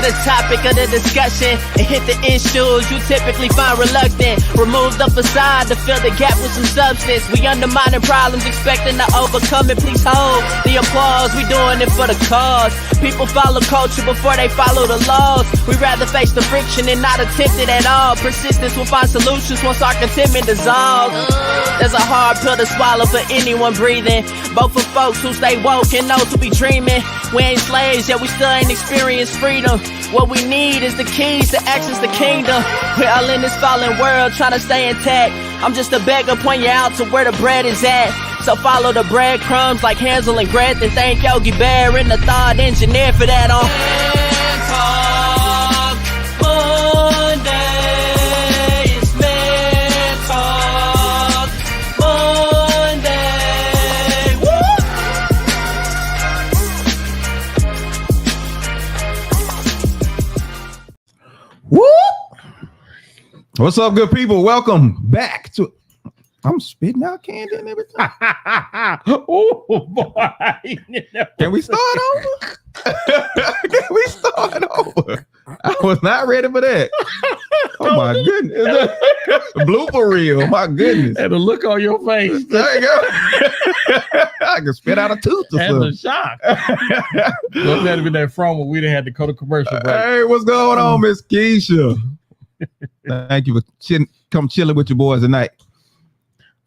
to the topic of the discussion and hit the issues you typically find reluctant. Remove the facade to fill the gap with some substance. We undermining problems, expecting to overcome it. Please hold the applause. We doing it for the cause. People follow culture before they follow the laws. We rather face the friction and not attempt it at all. Persistence will find solutions once our contentment dissolves. There's a hard pill to swallow for anyone breathing, both for folks who stay woke and those who be dreaming. We ain't slaves, yet we still ain't experienced freedom. What we need is the keys to access the kingdom. We're all in this fallen world trying to stay intact. I'm just a beggar, point you out to where the bread is at. So follow the breadcrumbs like Hansel and Gretel. Thank Yogi Bear and the thought engineer for that on Monday. It's Man Talk Monday. Woo! What's up, good people? Welcome back to. I'm spitting out candy and everything. Oh boy! Can we start over? Can we start over? I was not ready for that. Oh my goodness! Blooper reel. My goodness! And the look on your face. There you go. I can spit out a tooth or That's something. a shock. What's that been that from when we done had to go to commercial break? Hey, what's going on, Miss Keisha? Thank you for come chilling with your boys tonight.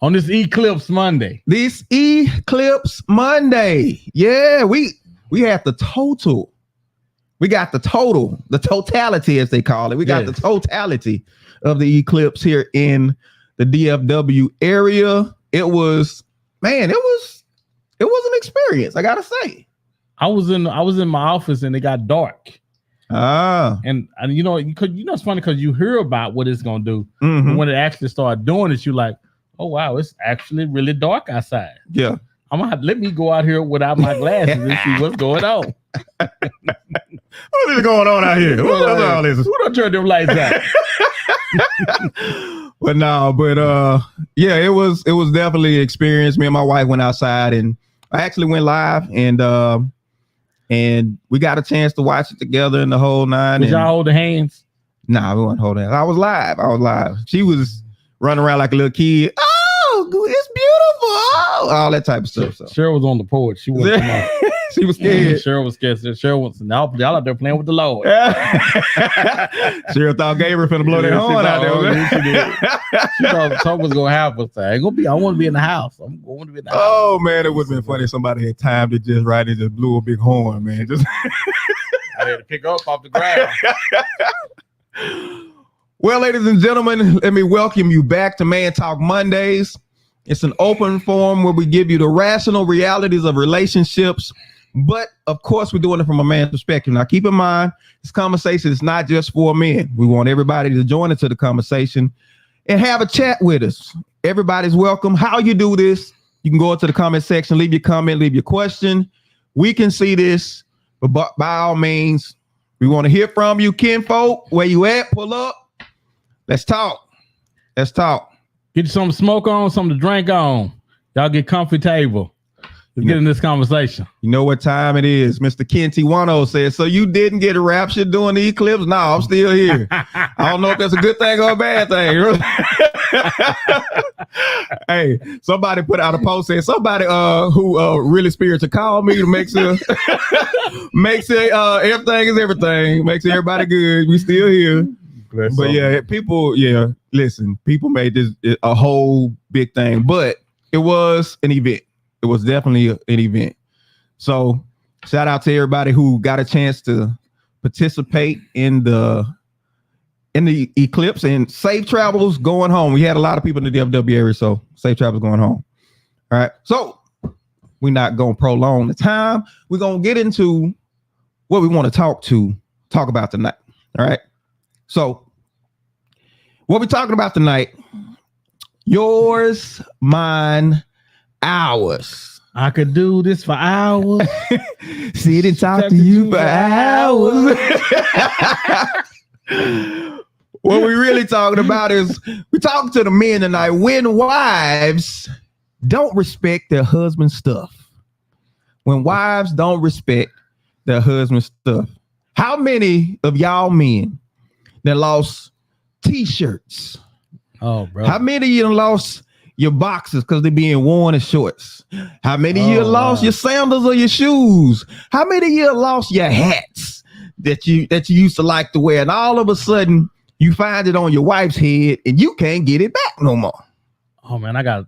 On this Eclipse Monday. This Eclipse Monday. Yeah, we had the total. We got the totality, as they call it. We got the totality of the eclipse here in the DFW area. It was an experience, I gotta say. I was in my office and it got dark. And you know it's funny because you hear about what it's gonna do. Mm-hmm. But when it actually started doing it, you're like, oh wow, it's actually really dark outside. Yeah. I'm gonna have to let me go out here without my glasses and see what's going on. What is going on out here? What is all this? Who don't turn them lights out? Yeah, it was definitely an experience. Me and my wife went outside and I actually went live and we got a chance to watch it together in the whole nine. Did y'all hold the hands? Nah, we weren't holding hands. I was live. She was running around like a little kid. Oh, it's beautiful. Oh, all that type of stuff. So. Cheryl was on the porch. She wasn't come out. She was scared. Cheryl was scared. Cheryl was now y'all out there playing with the Lord. Cheryl thought Gabriel finna blow that horn out there. She thought something was gonna happen. So I want to be in the house. I'm going to be in the house. Oh man, it would have been funny if somebody had time to just right and just blew a big horn, man. Just I had to pick up off the ground. Well, ladies and gentlemen, let me welcome you back to Man Talk Mondays. It's an open forum where we give you the rational realities of relationships. But of course, we're doing it from a man's perspective. Now, keep in mind, this conversation is not just for men. We want everybody to join into the conversation and have a chat with us. Everybody's welcome. How you do this, you can go into the comment section, leave your comment, leave your question. We can see this, but by all means, we want to hear from you, kinfolk. Where you at? Pull up. Let's talk. Get you something to smoke on, something to drink on. Y'all get comfortable. Let's get in this conversation. You know what time it is. Mr. Kenty Wano says, so you didn't get raptured during the eclipse? No, I'm still here. I don't know if that's a good thing or a bad thing. Hey, somebody put out a post saying somebody who really spiritual called me to make sure everything is everything. Makes everybody good. We still here. But yeah, people made this a whole big thing, but it was an event. It was definitely an event. So shout out to everybody who got a chance to participate in the eclipse, and safe travels going home. We had a lot of people in the DFW area, so safe travels going home. All right. So we're not going to prolong the time. We're going to get into what we want to talk about tonight. All right. So what we're talking about tonight, yours, mine, ours. I could do this for hours. Sit and talk to you for hours. What we really talking about is we talking to the men tonight. When wives don't respect their husband's stuff. When wives don't respect their husband's stuff. How many of y'all men that lost t-shirts? Oh, bro. How many of you lost your boxes because they're being worn as shorts? How many of you lost your sandals or your shoes? How many of you lost your hats that you used to like to wear? And all of a sudden you find it on your wife's head and you can't get it back no more. Oh man, I got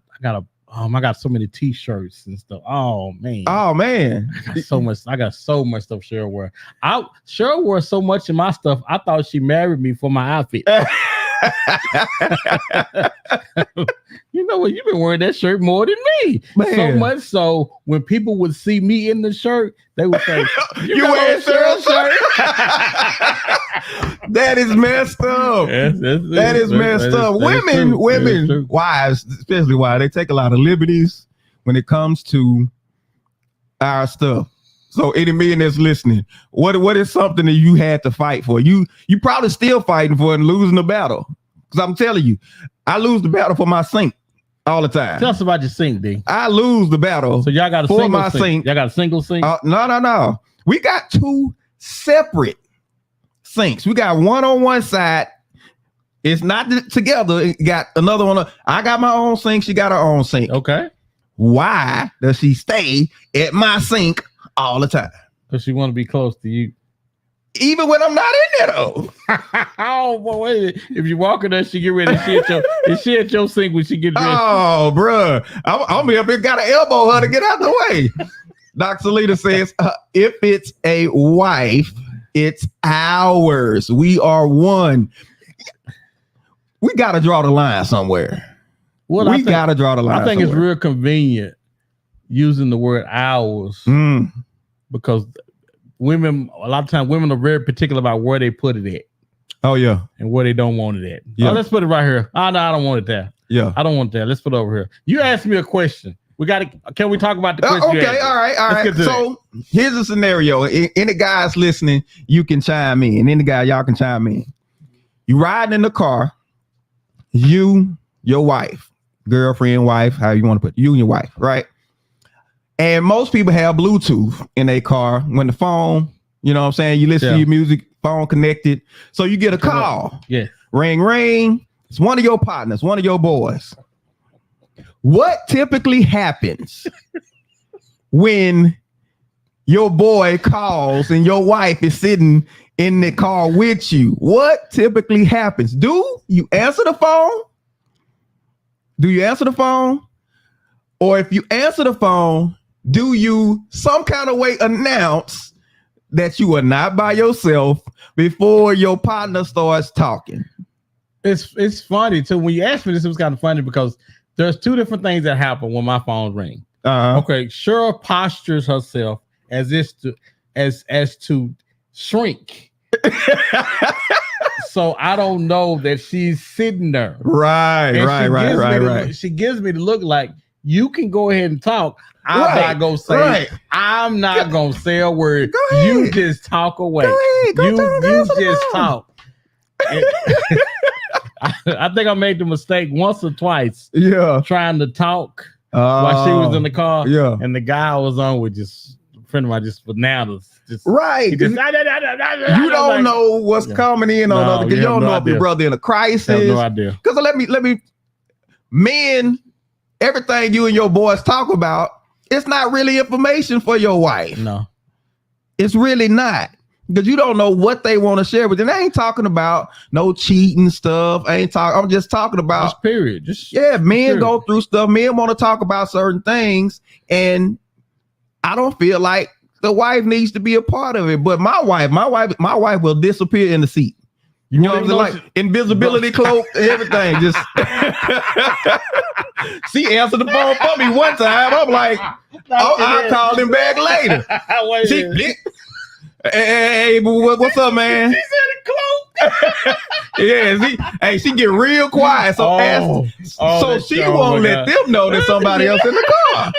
so many t-shirts and stuff. Oh man. I got so much stuff Cheryl wore. Cheryl wore so much of my stuff. I thought she married me for my outfit. You know what? You've been wearing that shirt more than me. Man. So much so when people would see me in the shirt, they would say, "You wearing Cheryl's shirt?" That is messed up. That is messed up. Women, wives, especially wives, they take a lot of liberties when it comes to our stuff. So any man that's listening, what is something that you had to fight for? You probably still fighting for and losing the battle. Because I'm telling you, I lose the battle for my sink all the time. Tell us about your sink, D. I lose the battle. So y'all got a single sink. Y'all got a single sink? No. We got two separate sinks. We got one on one side. It's not together. It got another one. I got my own sink. She got her own sink. Okay. Why does she stay at my sink all the time? Because she want to be close to you. Even when I'm not in there, though. Oh, boy, wait. If you walk in there, she get ready. She at your sink when she get ready. Oh, bro. I'm up here, got to elbow her to get out the way. Dr. Salita says, if it's a wife, it's ours. We are one. We got to draw the line somewhere. Well, we got to draw the line I think somewhere. It's real convenient using the word ours because women, a lot of times, women are very particular about where they put it at. Oh, yeah. And where they don't want it at. Yeah. Oh, let's put it right here. Oh, no, I don't want it there. Yeah. I don't want that. Let's put it over here. You asked me a question. Can we talk about the question? Okay, all right. So here's a scenario. Any guys listening, you can chime in. Any guy, y'all can chime in. You riding in the car, your wife, girlfriend, wife, how you want to put it, you and your wife, right? And most people have Bluetooth in their car when the phone, you know what I'm saying? You listen to your music, phone connected. So you get a call. Yeah. Ring, ring. It's one of your partners, one of your boys. What typically happens when your boy calls and your wife is sitting in the car with you? What typically happens? Do you answer the phone? Do you answer the phone? Or if you answer the phone, do you some kind of way announce that you are not by yourself before your partner starts talking? It's funny too. When you asked me this, it was kind of funny because there's two different things that happen when my phone rings. Okay, Cheryl postures herself as to shrink. So I don't know that she's sitting there. Right. She gives me the look like you can go ahead and talk. I'm not gonna say. Right. I'm not gonna say a word. You just talk away. You just talk. I think I made the mistake once or twice. Yeah, trying to talk while she was in the car. Yeah, and the guy I was on with just a friend of mine, just bananas. Right. You don't know what's coming in on other. You don't know if your brother in a crisis. I have no idea. Because let me, men, everything you and your boys talk about, it's not really information for your wife. No, it's really not. Because you don't know what they want to share with you. And I ain't talking about no cheating stuff. I'm just talking about just period. Men go through stuff. Men want to talk about certain things. And I don't feel like the wife needs to be a part of it. But my wife will disappear in the seat. You know what I'm saying? Like invisibility cloak, everything. Just she answered the phone for me one time. I'm like, I'll call him back later. Hey, what's up, man? She said a cloak. She get real quiet. So she won't let them know that somebody else in the car.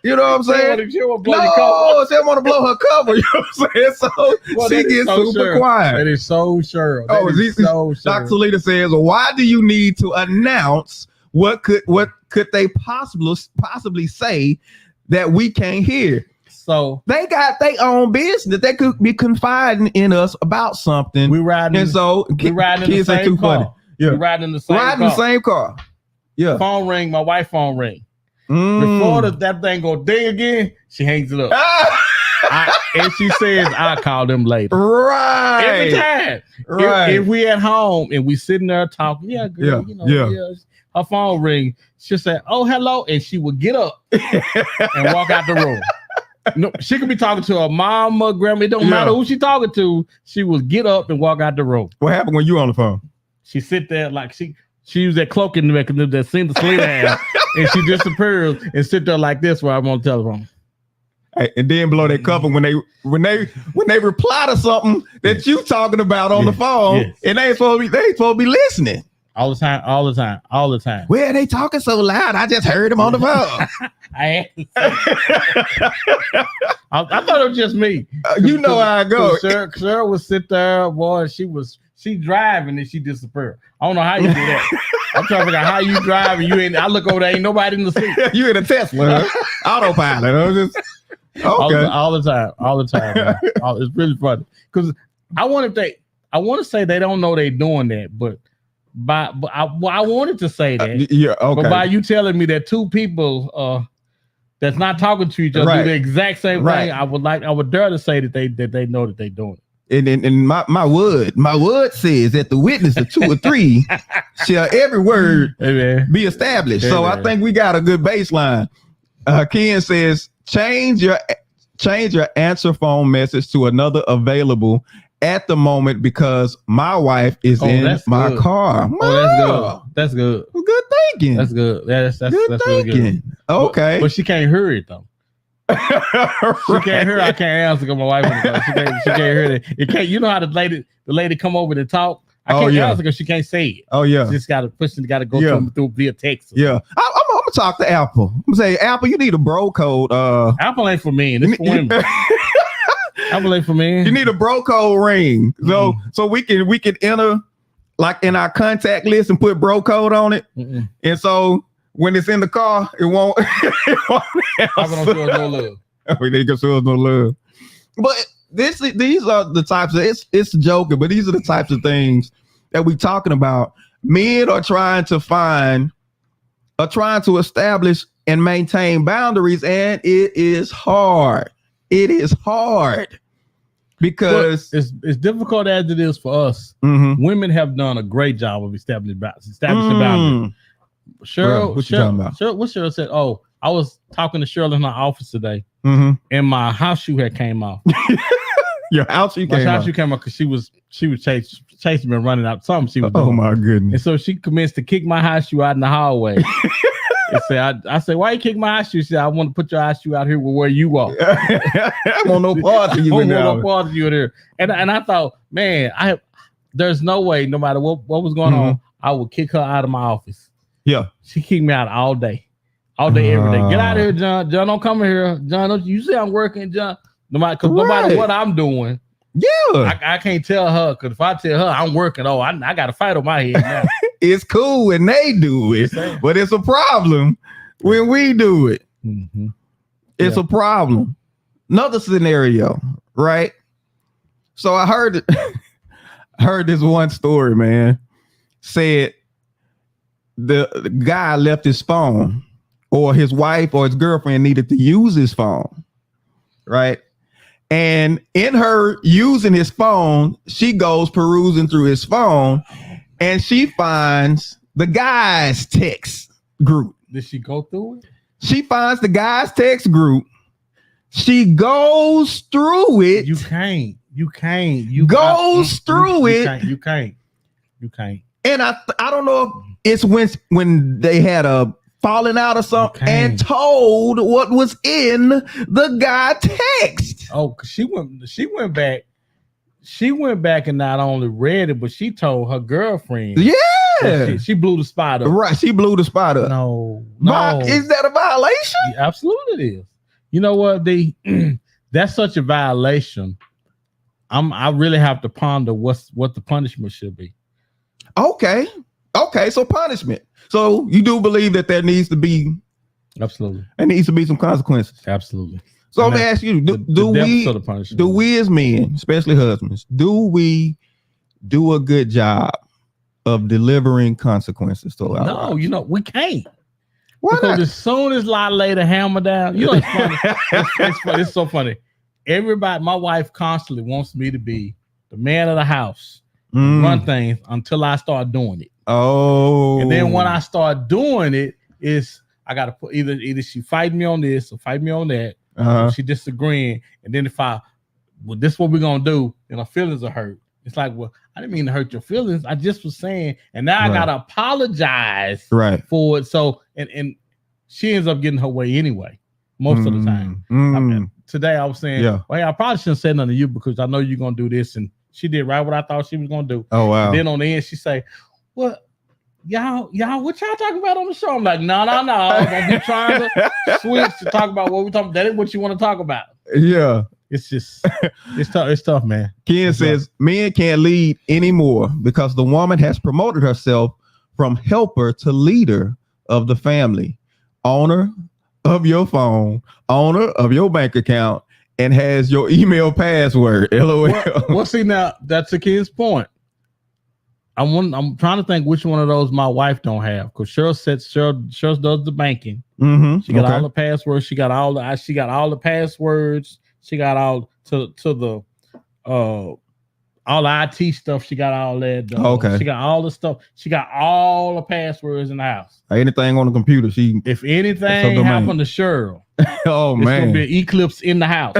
You know what I'm saying? She want to blow her cover. You know what I'm saying? So she gets super quiet. That is so sure. Dr. Salita says, why do you need to announce what could they possibly say that we can't hear? So they got their own business. They could be confiding in us about something. We riding, and so we riding in the same car. Funny. Yeah, we riding in the same car. Yeah. Phone ring. My wife phone ring. Before that thing go ding again, she hangs it up. And she says, "I'll call them later." Right. Every time. Right. If we at home and we sitting there talking, yeah, girl, her phone ring. She'll say, "Oh, hello," and she would get up and walk out the room. No, she could be talking to her mama, grandma. It don't matter who she talking to. She would get up and walk out the room. What happened when you on the phone? She sit there like she used that cloaking mechanism that seemed to sling her, and she disappears and sit there like this while I'm on the telephone. Hey, and then blow their cover when they reply to something that you talking about on the phone, and they ain't supposed to be listening. All the time. Well, they talking so loud, I just heard them on the phone. I thought it was just me. You know how I go. Sarah would sit there, boy. She driving and she disappeared. I don't know how you do that. I'm trying to figure out how you drive and you ain't. I look over there, ain't nobody in the seat. You in a Tesla, autopilot. I'm just okay. All the time. Man. It's really funny because I want to say they don't know they doing that, but I wanted to say that. Yeah, okay. But by you telling me that two people that's not talking to each other do the exact same thing, I would dare to say that they know that they doing it. And my word says that the witness of 2 or 3 shall every word be established. So I think we got a good baseline. Ken says change your answer phone message to another available at the moment because my wife is in my car. That's good. Good thinking. That's good. That's good thinking. Really good. Okay. But she can't hear it though. She can't hear. I can't answer because my wife. She can't hear it. It can't. You know how the lady come over to talk. I can't answer because she can't say it. Oh yeah. She just got to push. Got to go through via text. Yeah. I'm gonna talk to Apple. I'm gonna say, Apple, you need a bro code. Apple ain't for men. It's for women. Apple ain't for men. You need a bro code ring. So we can enter like in our contact list and put bro code on it. And so when it's in the car, it won't. Apple don't show us no love. They can show us no love. But these are the types of it's joking, but these are the types of things that we talking about. Men are trying to establish and maintain boundaries, and it is hard. It is hard because it's difficult as it is for us. Women have done a great job of establishing boundaries. Cheryl, what you talking about? Cheryl said, "Oh, I was talking to Cheryl in her office today, and my house shoe had came off." Your house shoe came off because she was chasing me, running out. Something she was doing. Oh my goodness! And so she commenced to kick my house shoe out in the hallway. I said, "Why you kick my house shoe?" She said, "I want to put your house shoe out here where you are." I want no part of you. I want no part of you there. And I thought, man, there's no way, no matter what was going on, I would kick her out of my office. Yeah, she kicked me out all day, every day. Get out of here, John. John, don't come in here, John. Don't you see I'm working, John? No matter what I'm doing. Yeah, I can't tell her because if I tell her I'm working, I got a fight on my head now. It's cool when they do it, but it's a problem when we do it. It's a problem. Another scenario, right? So I heard this one story, man. Said the guy left his phone, or his wife or his girlfriend needed to use his phone, right? And in her using his phone, she goes perusing through his phone and she finds the guy's text group. Did she go through it? She finds the guy's text group. She goes through it. You can't. You can't. And I don't know if it's when they had a falling out or something and told what was in the guy text. Oh, she went back. She went back and not only read it, but she told her girlfriend. Yeah. She blew the spot up. Right. She blew the spot up. No. Is that a violation? Yeah, absolutely it is. You know what? That's such a violation. I really have to ponder what the punishment should be. Okay. So punishment. So you do believe that there needs to be absolutely. There needs to be some consequences. Absolutely. So let me ask you: Do we as men, especially husbands, do we do a good job of delivering consequences to our No, wives? we can't. Why because not? as soon as I lay the hammer down, it's funny. it's funny. It's so funny. Everybody, my wife constantly wants me to be the man of the house, run things until I start doing it. Oh, and then when I start doing it, I got to put either she fight me on this or fight me on that. She disagreeing, and then if this is what we're gonna do, and her feelings are hurt. It's like, well, I didn't mean to hurt your feelings. I just was saying, and now I gotta apologize for it. So, and she ends up getting her way anyway, most of the time. I mean, today I was saying, well, hey, I probably shouldn't say nothing to you because I know you're gonna do this, and she did right what I thought she was gonna do. Oh wow! And then on the end, she say, "Well, y'all, what y'all talking about on the show?" I'm like, no. Don't be trying to switch to talk about what we talking. That ain't what you want to talk about. Yeah. It's just, it's tough. It's tough, man. Ken says men can't lead anymore because the woman has promoted herself from helper to leader of the family, owner of your phone, owner of your bank account, and has your email password. LOL. Well, see, now that's a Ken's point. I'm trying to think which one of those my wife don't have, because Cheryl does the banking. She got all the passwords. She got all the passwords. She got all to the all the IT stuff. She got all that. She got all the stuff. She got all the passwords in the house. Anything on the computer, if anything happened to Cheryl, it's gonna be an eclipse in the house.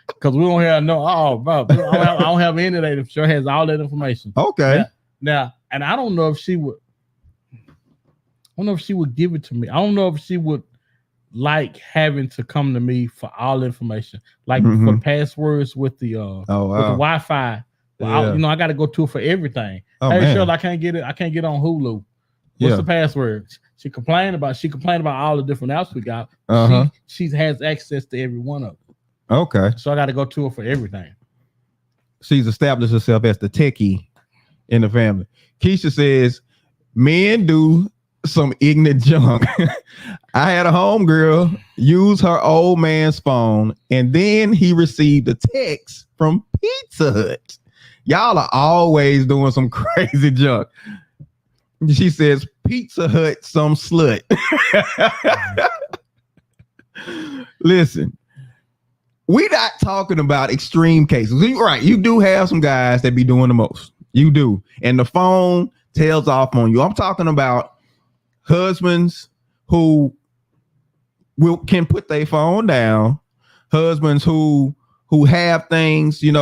Because we don't have bro, I don't have any of that. If Cheryl has all that information. Okay. Now, and I don't know if she would. I don't know if she would give it to me. I don't know if she would like having to come to me for all information, like for the passwords with the with the Wi-Fi. Well, I got to go to her for everything. Hey, Cheryl, I can't get it. I can't get on Hulu. What's the password? She complained about all the different apps we got. She has access to every one of them. Okay. So I got to go to her for everything. She's established herself as the techie in the family. Keisha says, men do some ignorant junk. I had a homegirl use her old man's phone, and then he received a text from Pizza Hut. Y'all are always doing some crazy junk. She says, Pizza Hut, some slut. Listen, we're not talking about extreme cases. Right, you do have some guys that be doing the most. You do. And the phone tails off on you. I'm talking about husbands who can put their phone down, husbands who have things, you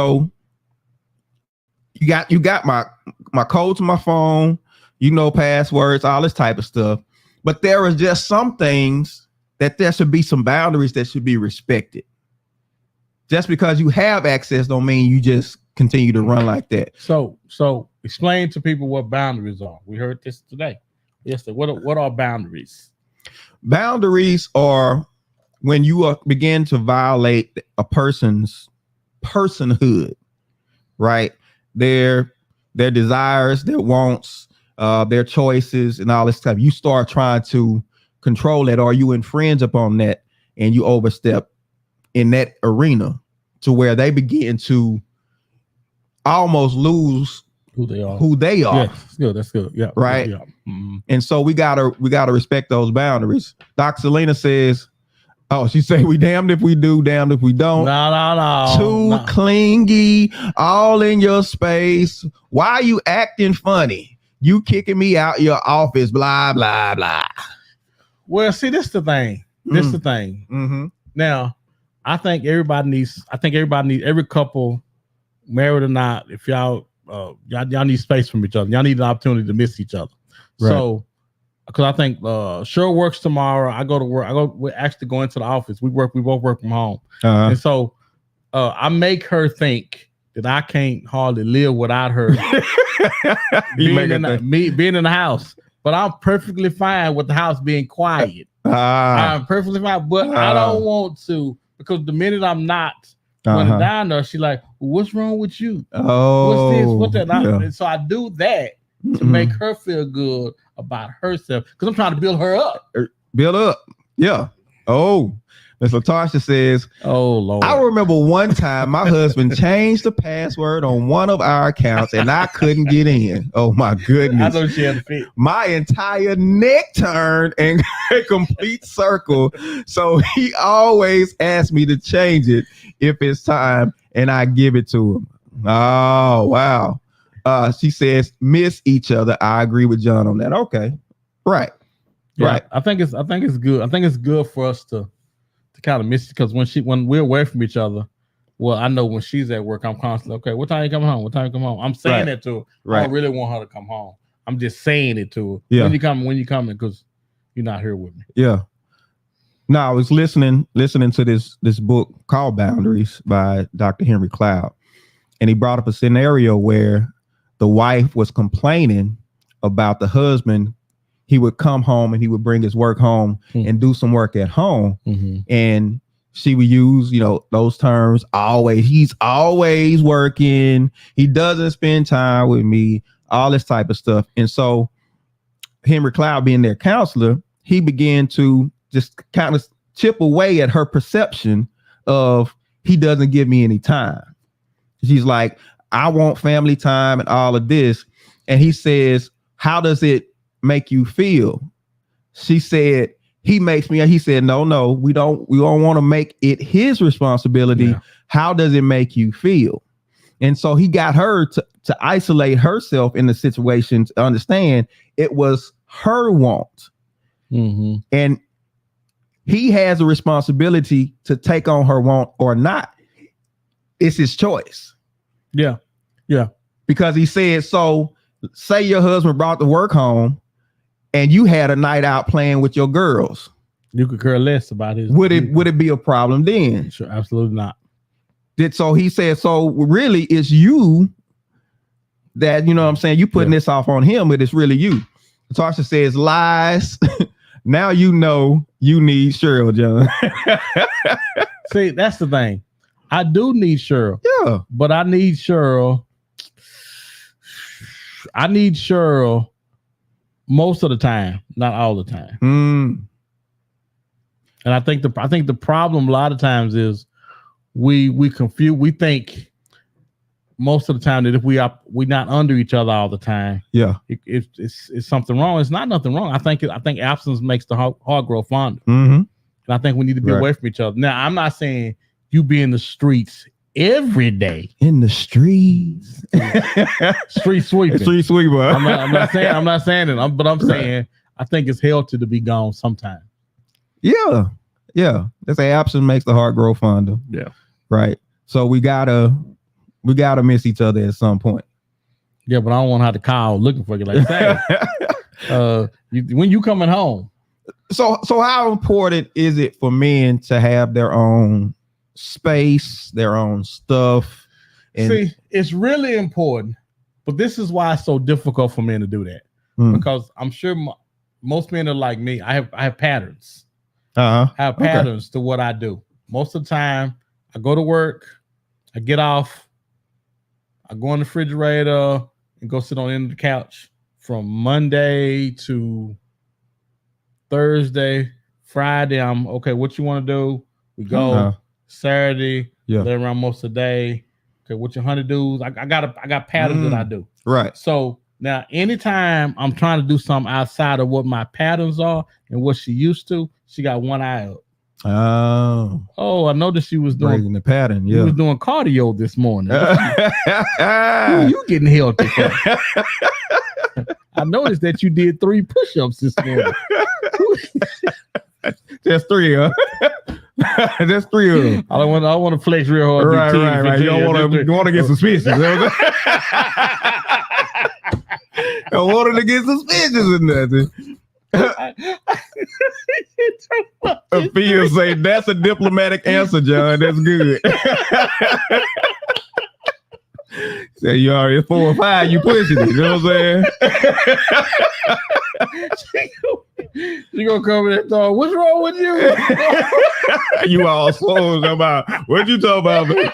got my code to my phone, passwords, all this type of stuff. But there are just some things that there should be some boundaries that should be respected. Just because you have access don't mean you just continue to run like that. So explain to people what boundaries are. We heard this today. Yes, sir. What are boundaries? Boundaries are when you begin to violate a person's personhood, right? Their desires, their wants, their choices, and all this stuff. You start trying to control that, or you infringe upon that, and you overstep in that arena to where they begin to almost lose who they are. Yeah, that's good. Yeah. Right. Yeah. Mm-hmm. And so we gotta respect those boundaries. Doc Selena says, she say we damned if we do, damned if we don't. No. Too clingy, all in your space. Why are you acting funny? You kicking me out your office, blah, blah, blah. Well, see, this is the thing. Mm-hmm. Now, I think everybody needs, every couple, married or not, if y'all need space from each other. Y'all need an opportunity to miss each other. Right. So, because I think Cheryl works tomorrow. I go to work. We're actually going to the office. We both work from home. And so I make her think that I can't hardly live without her being in the house. But I'm perfectly fine with the house being quiet. I'm perfectly fine, but I don't want to, because the minute I'm not running down there, she's like, what's wrong with you? What's this? What's that? And so I do that to make her feel good about herself, because I'm trying to build her up. Build up. Yeah. Oh, Miss Latasha says, "Oh Lord, I remember one time my husband changed the password on one of our accounts and I couldn't get in. Oh my goodness! I know she had to fit. My entire neck turned and a complete circle. So he always asks me to change it if it's time, and I give it to him. Oh wow." She says, "Miss each other." I agree with John on that. Okay, right, Yeah, right. I think it's good. I think it's good for us to kind of miss it, because when we're away from each other, well, I know when she's at work, I'm constantly, okay, what time you coming home? What time you come home? I'm saying that to her. Right. I don't really want her to come home. I'm just saying it to her. Yeah. When you coming? Because you're not here with me. Yeah. No, I was listening to this book called Boundaries by Dr. Henry Cloud, and he brought up a scenario where the wife was complaining about the husband. He would come home and he would bring his work home and do some work at home. And she would use, those terms, always. He's always working. He doesn't spend time with me, all this type of stuff. And so Henry Cloud, being their counselor, he began to just kind of chip away at her perception of, he doesn't give me any time. She's like, I want family time and all of this. And he says, how does it make you feel? She said, he said, no, we don't want to make it his responsibility. Yeah. How does it make you feel? And so he got her to isolate herself in the situation, to understand it was her want. And he has a responsibility to take on her want or not. It's his choice. Yeah. Because he said, so say your husband brought the work home and you had a night out playing with your girls. You could care less about his. Would it be a problem then? Sure, absolutely not. So he said, so really it's you that, you putting this off on him, but it's really you. Tasha says, lies. Now you know you need Cheryl, John. See, that's the thing. I do need Cheryl. Yeah. But I need Cheryl most of the time, not all the time. And I think the problem a lot of times is we think most of the time that if we're not under each other all the time, it's something wrong. It's not nothing wrong. I think absence makes the heart grow fonder. And I think we need to be away from each other. Now, I'm not saying you be in the streets every day. In the streets. Street sweeping. Street sweeper. I'm not saying it, but I'm saying I think it's healthy to be gone sometime. Yeah. They say absence makes the heart grow fonder. Yeah. Right. So we gotta miss each other at some point. Yeah, but I don't want to have to call looking for you like that. When you coming home. So how important is it for men to have their own space, their own stuff? See, it's really important, but this is why it's so difficult for men to do that. Because I'm sure most men are like me. I have patterns. I have patterns to what I do. Most of the time, I go to work, I get off, I go in the refrigerator and go sit on the end of the couch from Monday to Thursday. Friday, I'm okay. What you want to do? We go. Saturday, lay around most of the day. Okay, what your honeydews? I got patterns that I do. Right. So now, anytime I'm trying to do something outside of what my patterns are and what she used to, she got one eye up. Oh, I noticed she was doing the pattern. Yeah, she was doing cardio this morning. You getting healthy? I noticed that you did 3 push-ups this morning. There's 3, huh? There's 3 of them. I want to flex real hard. Right. You want to get suspicious. I wanted to get suspicious in nothing. Phil say that's a diplomatic answer, John. That's good. Say you already 4 or 5, you pushing it. You know what I'm saying? She gonna come in that door. What's wrong with you? You all slow about what you talking about, man?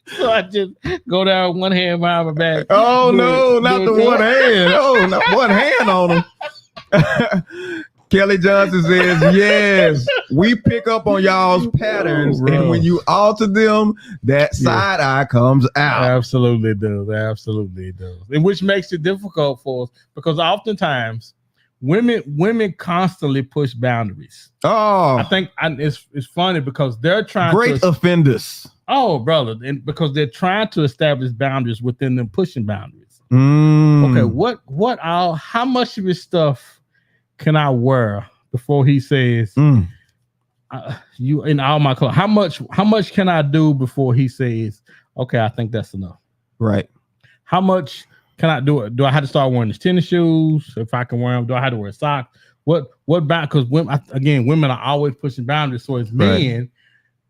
So I just go down with one hand behind my back. Oh no, not the one hand. Oh, not one hand on him. Kelly Johnson says, yes, we pick up on y'all's patterns, and when you alter them, that side eye comes out. Absolutely does. Absolutely does. And which makes it difficult for us because oftentimes women constantly push boundaries. Oh, I think it's funny because they're trying great offenders. Oh, brother, and because they're trying to establish boundaries within them pushing boundaries. Okay, how much of his stuff can I wear before he says you in all my clothes? How much can I do before he says, okay, I think that's enough? Right. How much can I do it? Do I have to start wearing his tennis shoes? If I can wear them, do I have to wear socks? What because women are always pushing boundaries. So as men,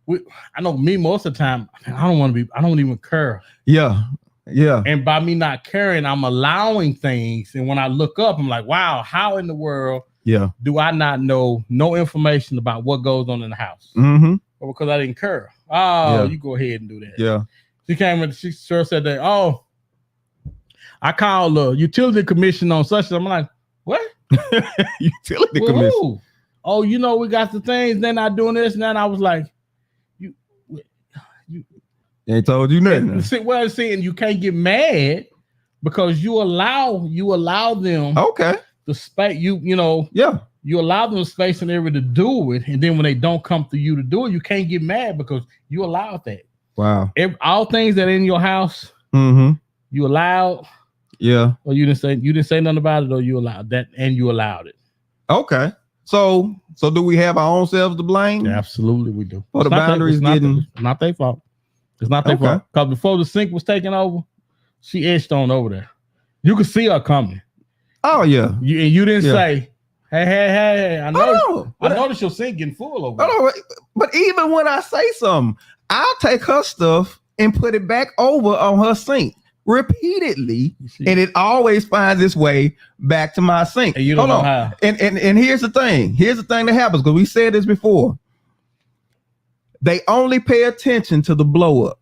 I know me most of the time, I don't even care. Yeah. Yeah. And by me not caring, I'm allowing things. And when I look up, I'm like, wow, how in the world do I not know no information about what goes on in the house? Or because I didn't care. You go ahead and do that. Yeah. She came and she sure said that, I called the utility commission on such. I'm like, what? Utility commission. Who? Oh, we got the things. They're not doing this. And then I was like, They told you nothing. And you can't get mad because you allow them the space. You allow them space and area to do it, and then when they don't come to you to do it, you can't get mad because you allowed that. Wow. All things that are in your house, you allowed. Yeah. Or you didn't say nothing about it, or you allowed that, and you allowed it. Okay. So do we have our own selves to blame? Yeah, absolutely, we do. For the boundaries getting not their fault. It's not their fault. Because before the sink was taken over, she edged on over there. You could see her coming. Oh yeah. You didn't say, hey. I noticed your sink getting full over there. But even when I say something, I'll take her stuff and put it back over on her sink repeatedly, and it always finds its way back to my sink. And you don't know how. And here's the thing. Here's the thing that happens, because we said this before. They only pay attention to the blow up.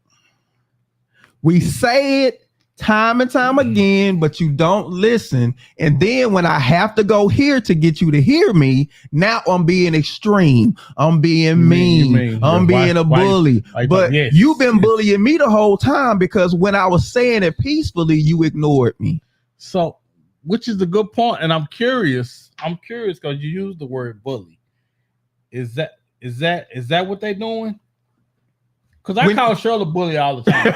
We say it time and time again, but you don't listen. And then when I have to go here to get you to hear me, now I'm being extreme. I'm being mean. I'm being a bully. But you've been bullying me the whole time because when I was saying it peacefully, you ignored me. So, which is a good point. And I'm curious because you use the word bully. Is that what they're doing? Because I call Shirley bully all the time.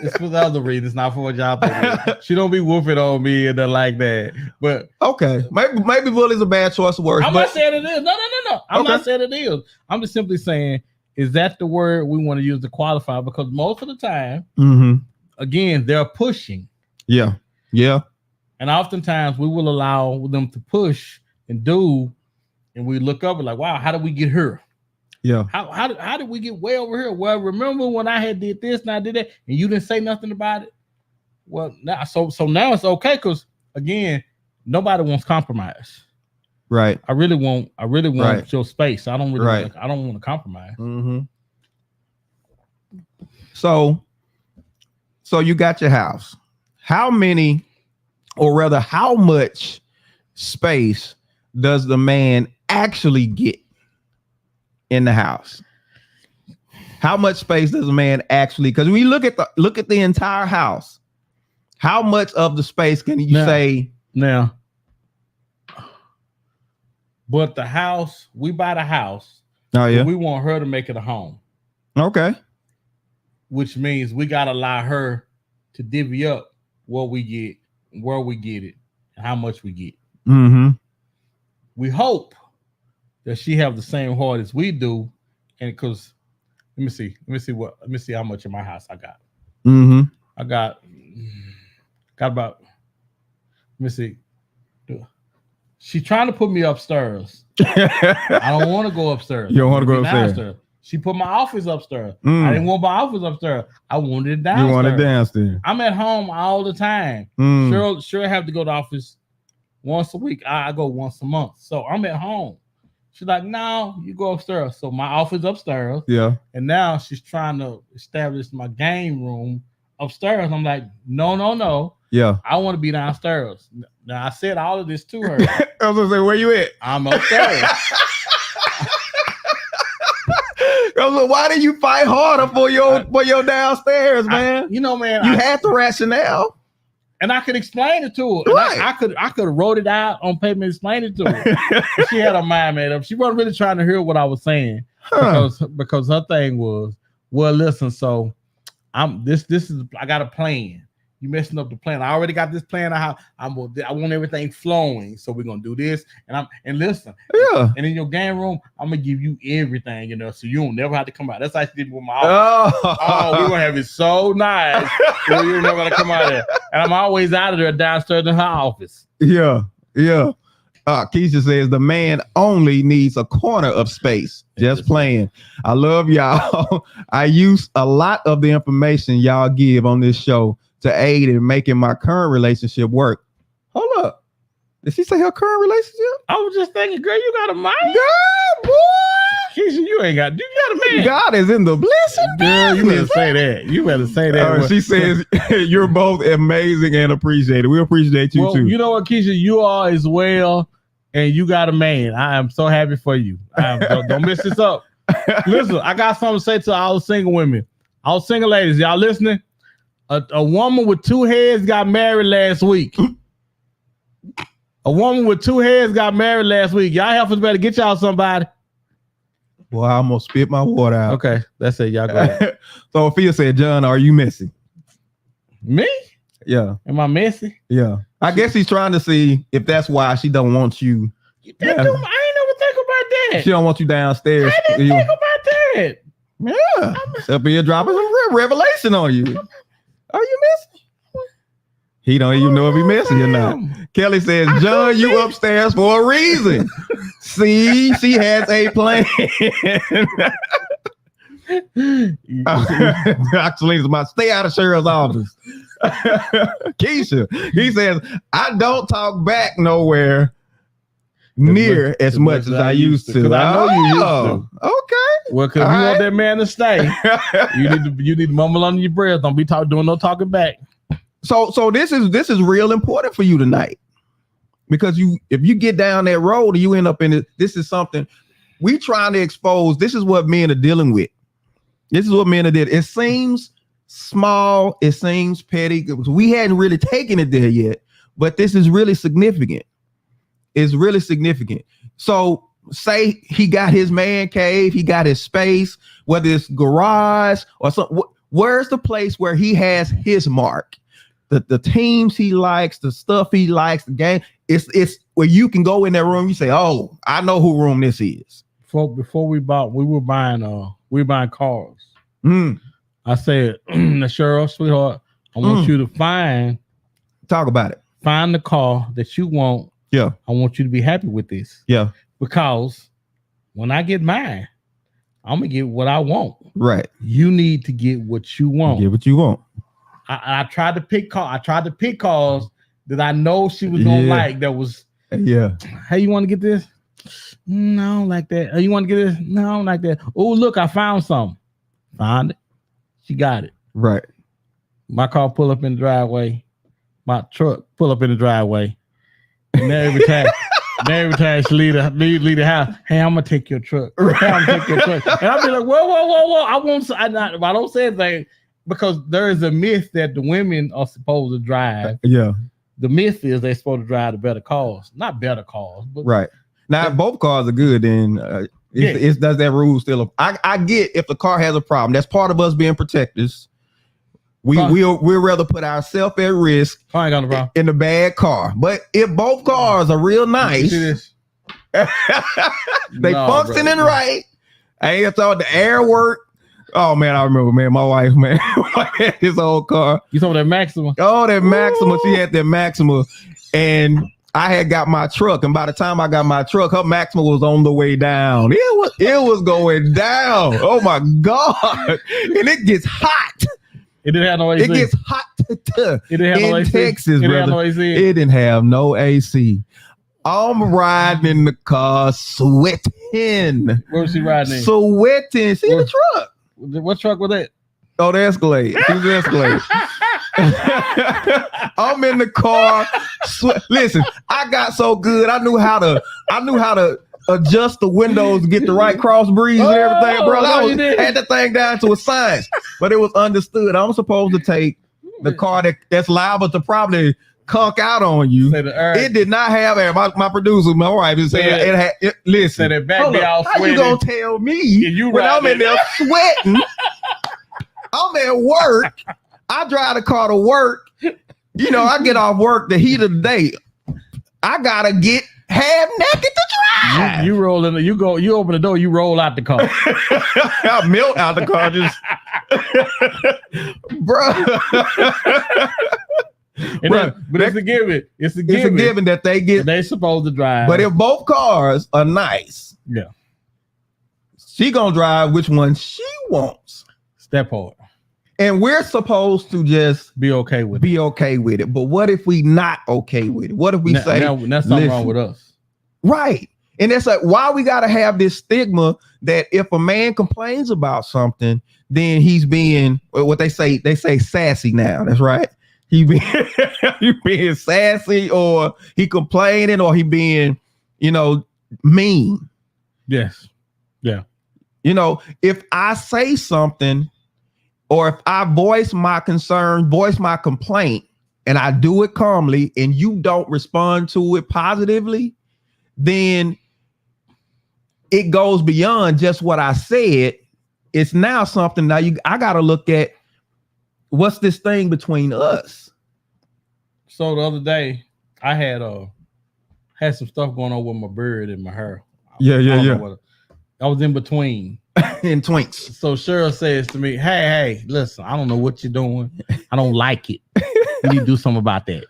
It's for the other reason. It's not for what y'all think. She don't be whooping on me and like that. But okay, maybe bully's a bad choice of words. I'm not saying it is. No. I'm not saying it is. I'm just simply saying, is that the word we want to use to qualify? Because most of the time, again, they're pushing. Yeah. And oftentimes we will allow them to push and do. And we look up and like, wow, how did we get here? Yeah. How did we get way over here? Well, remember when I had did this and I did that, and you didn't say nothing about it? Well, now so now it's okay because again, nobody wants compromise. Right. I really want your space. I don't really I don't want to compromise. So you got your house. How many, or rather, how much space does the man actually get in the house? How much space does a man actually? Because when you look at the entire house, how much of the space can you say now? But the house, we buy the house. Oh yeah, we want her to make it a home. Okay, which means we gotta allow her to divvy up what we get, where we get it, and how much we get. We hope that she have the same heart as we do, and because let me see how much in my house I got. I got about. Let me see. She's trying to put me upstairs. I don't want to go upstairs. You don't want to go upstairs. She put my office upstairs. I didn't want my office upstairs. I wanted it downstairs. You want it downstairs. I'm at home all the time. Sure, have to go to the office once a week. I go once a month. So I'm at home. She's like, no, you go upstairs. So my office upstairs. Yeah. And now she's trying to establish my game room upstairs. I'm like, no. Yeah. I want to be downstairs. Now I said all of this to her. I was gonna say, where you at? I'm upstairs. I was like, why did you fight harder for your downstairs, man? Man, you had the rationale. And I could explain it to her. Right. I could have wrote it out on paper and explained it to her. She had her mind made up. She wasn't really trying to hear what I was saying. Because her thing was, well, listen, so this is I got a plan. You messing up the plan. I already got this plan. I want everything flowing. So we're gonna do this. And listen. Yeah. And in your game room, I'm gonna give you everything, so you don't never have to come out. That's how she did with my office. Oh, we're gonna have it so nice. So you never have to come out there. And I'm always out of there downstairs in her office. Yeah. Keisha says the man only needs a corner of space. Just playing. I love y'all. I use a lot of the information y'all give on this show to aid in making my current relationship work. Hold up. Did she say her current relationship? I was just thinking, girl, you got a mind? Girl, boy. Keisha, you got a man. God is in the blessing. Girl, you better say that. You better say that. She says you're both amazing and appreciated. We appreciate you too. You know what, Keisha? You are as well, and you got a man. I am so happy for you. Don't mess this up. Listen, I got something to say to all the single women. All single ladies, y'all listening? A woman with two heads got married last week. A woman with two heads got married last week. Y'all help us better get y'all somebody. Well, I almost spit my water out. Okay, that's it. Y'all go ahead. So Sophia said, John, are you messy? Me? Yeah. Am I messy? Yeah. I guess he's trying to see if that's why she don't want you. I ain't never think about that. She don't want you downstairs. I didn't think about that. Yeah. Sophia dropping some revelation on you. Are you messy? He don't even know if he messy or not. Kelly says, John, you upstairs for a reason. See, she has a plan. Actually, it's about stay out of Cheryl's office. Keisha, he says, I don't talk back nowhere near as much as I used to. Because I know you used to. Okay. Well, because you want that man to stay, you need to mumble under your breath. Don't be doing no talking back. So this is real important for you tonight, because if you get down that road and you end up in it, this is something we trying to expose. This is what men are dealing with. This is what men are dealing. It seems small, it seems petty. We hadn't really taken it there yet, but this is really significant. It's really significant. So say he got his man cave, he got his space, whether it's garage or something. Where's the place where he has his mark? The teams he likes, the stuff he likes, the game. It's where you can go in that room. You say, "Oh, I know who room this is." Before we were buying cars. I said, Cheryl, sweetheart, I want you to talk about it. Find the car that you want. Yeah, I want you to be happy with this. Yeah, because when I get mine, I'm gonna get what I want. Right. You need to get what you want. Get what you want. I tried to pick cars that I know she was gonna like. That was Hey, you want to get this? No, I don't like that. Oh, you want to get this? No, I don't like that. Oh, look, I found something. Found it. She got it. Right. My car pull up in the driveway. My truck pull up in the driveway. And every time she leave the house, hey, I'm gonna take your truck. Hey, I'm gonna take your truck. And I'll be like, whoa. I don't say anything. Because there is a myth that the women are supposed to drive. Yeah. The myth is they're supposed to drive the better cars. Not better cars. But right. Now, if both cars are good, then does that rule still? I get if the car has a problem. That's part of us being protectors. We'll rather put ourselves at risk I ain't got no problem. In the bad car. But if both cars are real nice, they functioning right. I ain't thought the air work. Oh man, I remember, man. My wife had his old car. You saw that Maxima? Oh, that Maxima. She had that Maxima, and I had got my truck. And by the time I got my truck, her Maxima was on the way down. It was going down. Oh my God! And it gets hot. It didn't have no AC. It gets hot. It didn't have no AC. Texas, it brother. No AC. It didn't have no AC. I'm riding in the car, sweating. Where was she riding in? Sweating. She in the truck. What truck was that? Oh, the Escalade. She was the Escalade. I'm in the car. Listen, I got so good. I knew how to adjust the windows to get the right cross breeze and everything, bro. I had that thing down to a science, but it was understood. I'm supposed to take the car that's liable to probably conk out on you. It did not have air. My producer, my wife, is saying it had. Listen, how you gonna tell me when I'm in there sweating? I'm at work. I drive the car to work. You know, I get off work the heat of the day. I gotta get half naked to drive. You roll in. You open the door. You roll out the car. I melt out the car, just bro. But it's a given. It's a given that they supposed to drive. But if both cars are nice, yeah, she gonna drive which one she wants. Step hard. And we're supposed to just be okay with it. But what if we not okay with it? What if we say that's something wrong with us? Right. And it's like, why we gotta have this stigma that if a man complains about something, then he's being what they say sassy now. That's right. He being sassy, or he complaining, or he being, mean. Yes. Yeah. If I say something, or if I voice my concern, voice my complaint, and I do it calmly, and you don't respond to it positively, then it goes beyond just what I said. It's now something. Now I got to look at what's this thing between us. So the other day, I had some stuff going on with my beard and my hair. Yeah. I was in between. In twinks. So Cheryl says to me, hey, listen, I don't know what you're doing. I don't like it. You need to do something about that.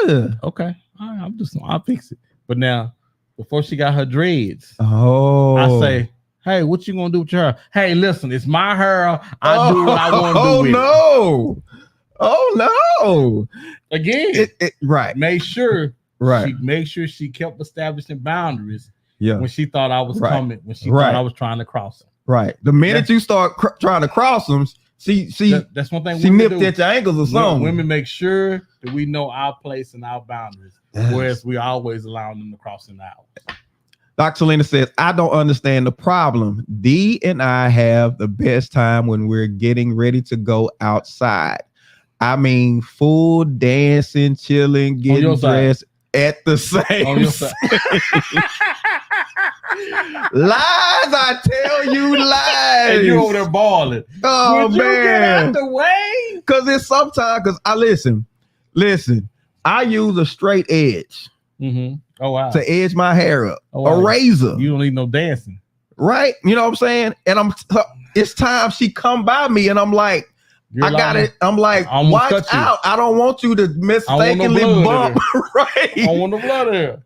Yeah. Okay. All right, I'll fix it. But now, before she got her dreads, I say, hey, what you gonna do with your hair? Hey, listen, it's my hair. I do what I want to do with it. Oh no. Again, right. Make sure she kept establishing boundaries. Yeah. When she thought I was coming, when she thought I was trying to cross them. Right. The minute you start trying to cross them, that's one thing. She nipped at your ankles or something. Women make sure that we know our place and our boundaries, whereas we always allow them to cross in ours. Dr. Selena says, I don't understand the problem. Dee and I have the best time when we're getting ready to go outside. I mean, full dancing, chilling, getting dressed at the same lies, I tell you, lies. And you over there balling. Oh, would man. You get out the way? Because it's sometimes, because I listen, I use a straight edge. Mm-hmm. Oh, wow. To edge my hair up. Oh, wow. A razor. You don't need no dancing. Right? You know what I'm saying? And it's time she come by me and I'm like, I got it. I'm like, watch out. I don't want you to mistakenly bump. Right. I don't want the blood here.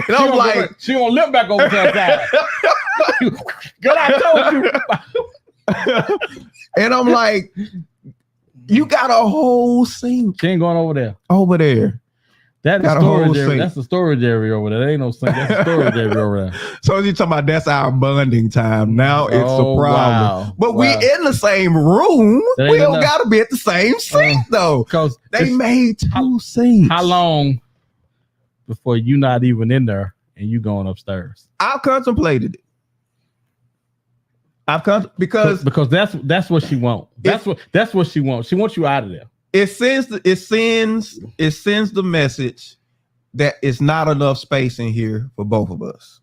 And I'm like, she gonna limp back over to the side. Girl, I told you. And I'm like, you got a whole sink. She ain't going over there. Over there. That's the storage area. That's the storage area over there. There ain't no sink. That's the storage area over there. So you talking about that's our bonding time. Now it's a problem. Wow. But we in the same room. We don't gotta be at the same sink though. Because they made two sinks. How long before you not even in there and you going upstairs? I've contemplated it. Because that's what she wants. That's what she wants. She wants you out of there. It sends the message that it's not enough space in here for both of us.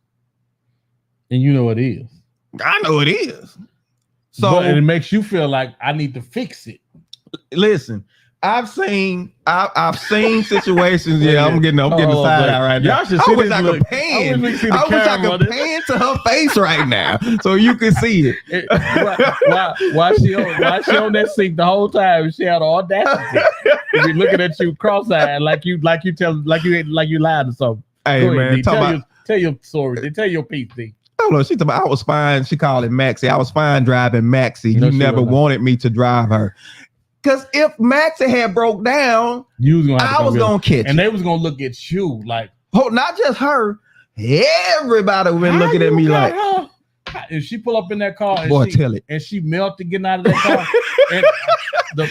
And you know it is. I know it is. So and it makes you feel like I need to fix it. Listen, I've seen situations. Yeah, I'm getting the side out right now. I wish I could pan. I wish I could pan to her face right now so you can see it. Why she on that sink the whole time? She had the audacity to be looking at you cross-eyed like you lied or something. Hey man, tell your story. They tell your piece. Oh no, I was fine. She called it Maxie. I was fine driving Maxie. You never wanted me to drive her. Because if Maxie had broke down, I was gonna catch and they was gonna look at you like, not just her. Everybody been looking at me like, And she pull up in that car, and boy, tell it. And she melted getting out of that car, and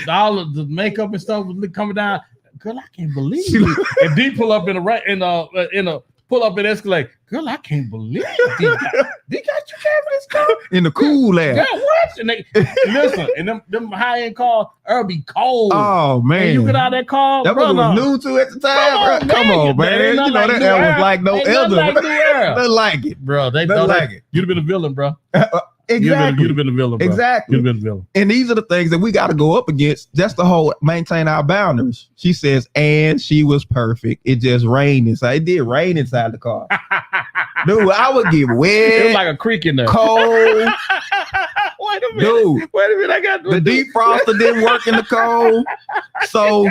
all of the makeup and stuff was coming down. Girl, I can't believe it. And D pull up in a pull up in Escalade. Girl, I can't believe it. D got you driving this car in the cool air. Yeah, what? And they listen, and them high end cars, it'll be cold. Oh man, and you get out of that car. That was new to at the time. Come on, man. You know that air was like no other. Nothing like it, bro. They don't like it. You'd have been a villain, bro. Exactly. You'd have been a villain, bro. Exactly. You'd have been a villain. And these are the things that we got to go up against just to maintain our boundaries. She says, and she was perfect. It just rained inside. It did rain inside the car. Dude, I would get wet. It was like a creek in there. Cold. Wait a minute. Dude, wait a minute. I got the defroster didn't work in the cold. So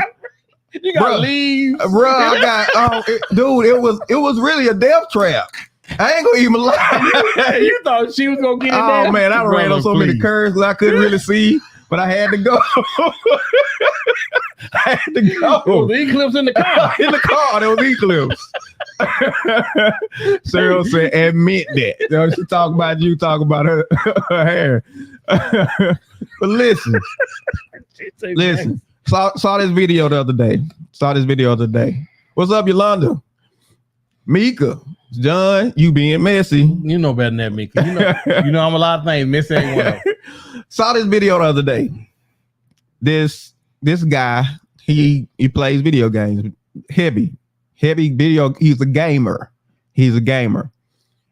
you got leaves. Bro, I got dude, it was really a death trap. I ain't gonna even lie. You thought she was gonna get in there? Oh man, I ran on so many curves that I couldn't really see, but I had to go. I had to go. There was eclipse in the car. In the car, there was eclipse. Cheryl said, admit that. You know, she talk about you, talk about her hair. But listen, saw this video the other day. What's up, Yolanda? Mika. John, you being messy. You know better than that, Mika. You know I'm a lot of things. Messy ain't one of them. Saw this video the other day. This guy, he plays video games. Heavy video. He's a gamer.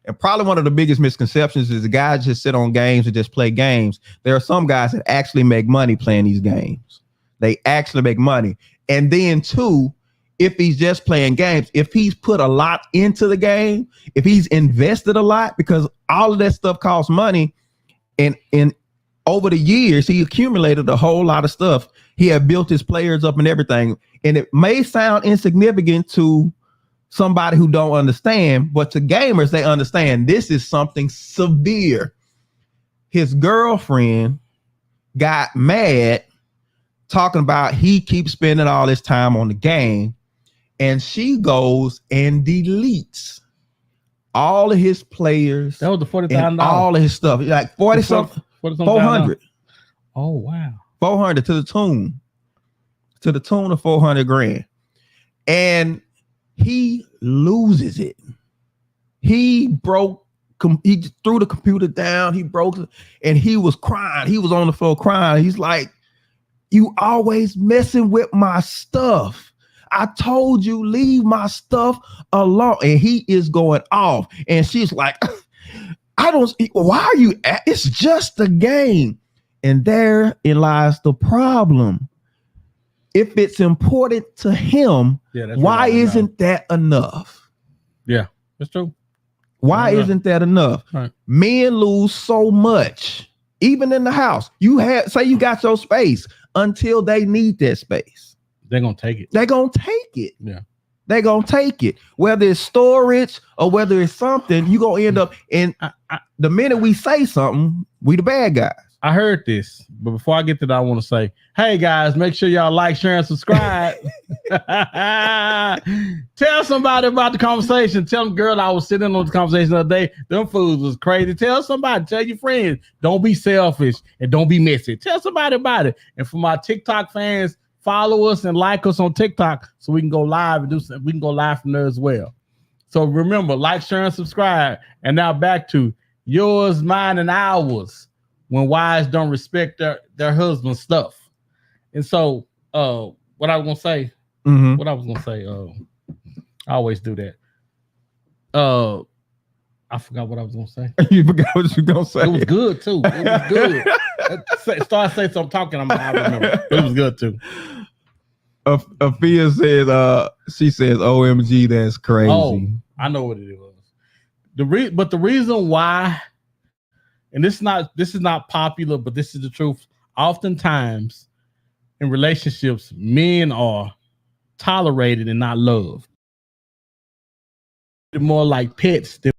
And probably one of the biggest misconceptions is the guys just sit on games and just play games. There are some guys that actually make money playing these games. They actually make money. And then too, if he's just playing games, if he's put a lot into the game, if he's invested a lot, because all of that stuff costs money, and over the years, he accumulated a whole lot of stuff. He had built his players up and everything. And it may sound insignificant to somebody who don't understand, but to gamers, they understand this is something severe. His girlfriend got mad talking about he keeps spending all this time on the game. And she goes and deletes all of his players. That was the $40,000. All of his stuff, like 40 something, 400. Oh wow, 400 to the tune of 400 grand, and he loses it. He threw the computer down. He broke it, and he was crying. He was on the floor crying. He's like, "You always messing with my stuff. I told you, leave my stuff alone." And he is going off. And she's like, why are you it's just a game. And therein lies the problem. If it's important to him, why isn't that enough? Yeah, that's true. Why isn't that enough? Right. Men lose so much, even in the house. Say you got your space until they need that space. They're gonna take it. Yeah. They're gonna take it. Whether it's storage or whether it's something, you're gonna end up in the minute we say something, we the bad guys. I heard this, but before I get to that, I want to say, hey guys, make sure y'all like, share, and subscribe. Tell somebody about the conversation. Tell them, girl, I was sitting on the conversation the other day. Them fools was crazy. Tell somebody, tell your friends. Don't be selfish and don't be messy. Tell somebody about it. And for my TikTok fans, follow us and like us on TikTok so we can go live and we can go live from there as well. So remember, like, share, and subscribe. And now back to yours, mine, and ours. When wives don't respect their husband's stuff. And so what I was gonna say, I always do that. I forgot what I was gonna say. You forgot what you gonna say. It was good too. It was good. Start saying something talking, I remember. It was good too. Afia said, she says, OMG, that's crazy. Oh, I know what it was. But the reason why, and this is not popular, but this is the truth. Oftentimes in relationships, men are tolerated and not loved. They're more like pets than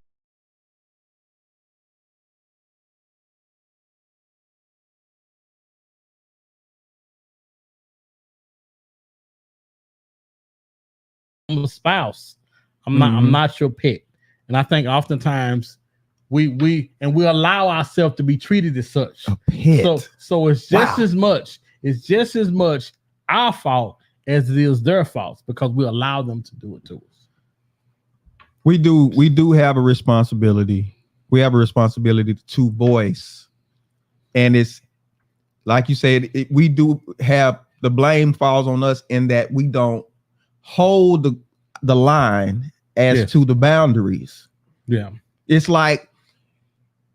I'm a spouse. I'm not your pet. And I think oftentimes we allow ourselves to be treated as such. A pet. So it's just as much. It's just as much our fault as it is their fault because we allow them to do it to us. We do have a responsibility. We have a responsibility to voice, and it's like you said. We do have the blame falls on us in that we don't hold the line as to the boundaries. Yeah, it's like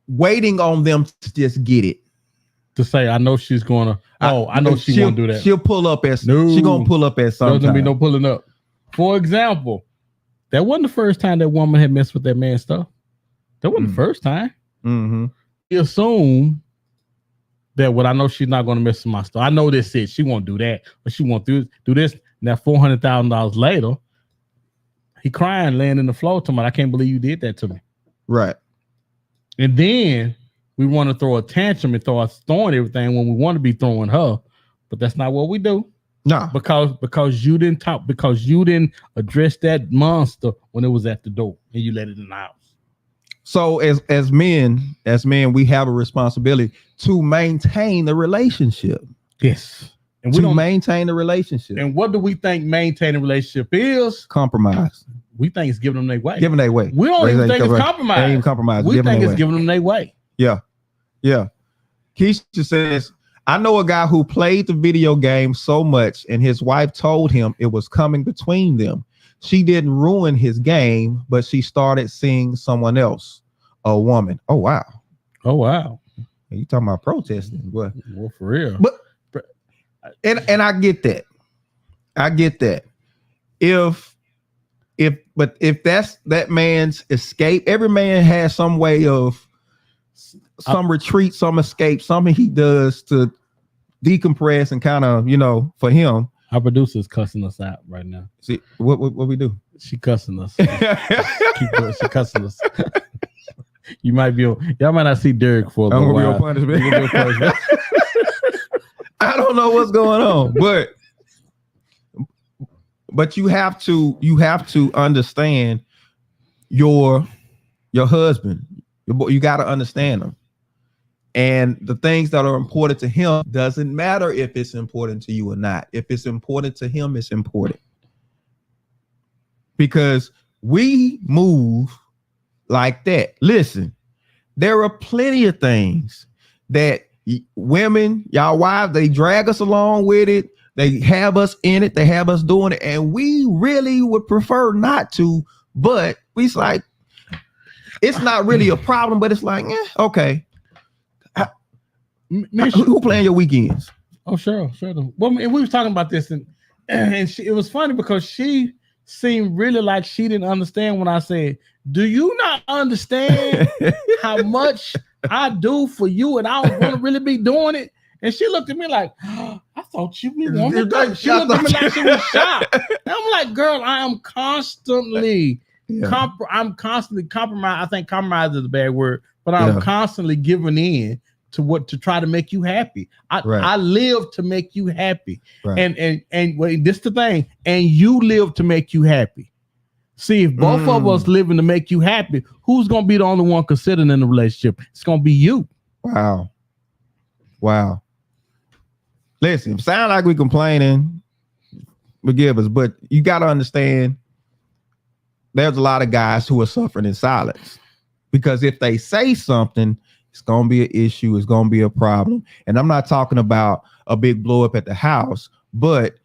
waiting on them to just get it. To say, I know she's gonna. Oh, I know she won't do that. She'll pull up as she gonna pull up at something. There's gonna be no pulling up. For example, that wasn't the first time that woman had messed with that man's stuff. That wasn't the first time. Mm-hmm. He assumed that I know she's not gonna mess with my stuff. I know this is she won't do that, but she won't do this. Now $400,000 later, he crying, laying in the floor to me. I can't believe you did that to me. Right. And then we want to throw a tantrum and throwing everything when we want to be throwing her, but that's not what we do. No, because you didn't talk, because you didn't address that monster when it was at the door and you let it in the house. So as men, we have a responsibility to maintain the relationship. Yes, and we don't maintain the relationship. And what do we think maintaining a relationship is? Compromise. We think it's giving them their way. Giving their way. We don't even think it's compromise. Ain't even compromise. We think it's giving them their way. Yeah. Yeah. Keisha says, I know a guy who played the video game so much and his wife told him it was coming between them. She didn't ruin his game, but she started seeing someone else, a woman. Oh, wow. Oh, wow. You talking about protesting? Well, for real. But and I get that. I get that. If that's that man's escape, every man has some way of some retreat, some escape, something he does to decompress and kind of, for him. Our producer's cussing us out right now. See what we do? She cussing us. She cussing us. Y'all might not see Derek for a I'm while. gonna be on punishment. I don't know what's going on, but you have to understand your husband. You got to understand him, and the things that are important to him doesn't matter if it's important to you or not. If it's important to him, it's important, because we move like that. Listen, there are plenty of things that women, y'all wives, they drag us along with it. They have us in it. They have us doing it. And we really would prefer not to, but it's like, it's not really a problem, but it's like, okay. Who playing your weekends? Oh, sure. Well, we was talking about this and it was funny because she seemed really like she didn't understand when I said, do you not understand how much I do for you and I don't want to really be doing it? And she looked at me like, I thought you wanted that. She looked at me like she was shocked. And I'm like, girl, I am constantly constantly compromised. I think compromise is a bad word, but I'm constantly giving in to try to make you happy. I live to make you happy. Right. And wait, this the thing. And you live to make you happy. See, if both of us living to make you happy, who's gonna be the only one considered in the relationship? It's gonna be you. Wow. Listen, sound like we complaining, forgive us, but you got to understand there's a lot of guys who are suffering in silence, because if they say something, it's going to be an issue. It's going to be a problem. And I'm not talking about a big blow up at the house, but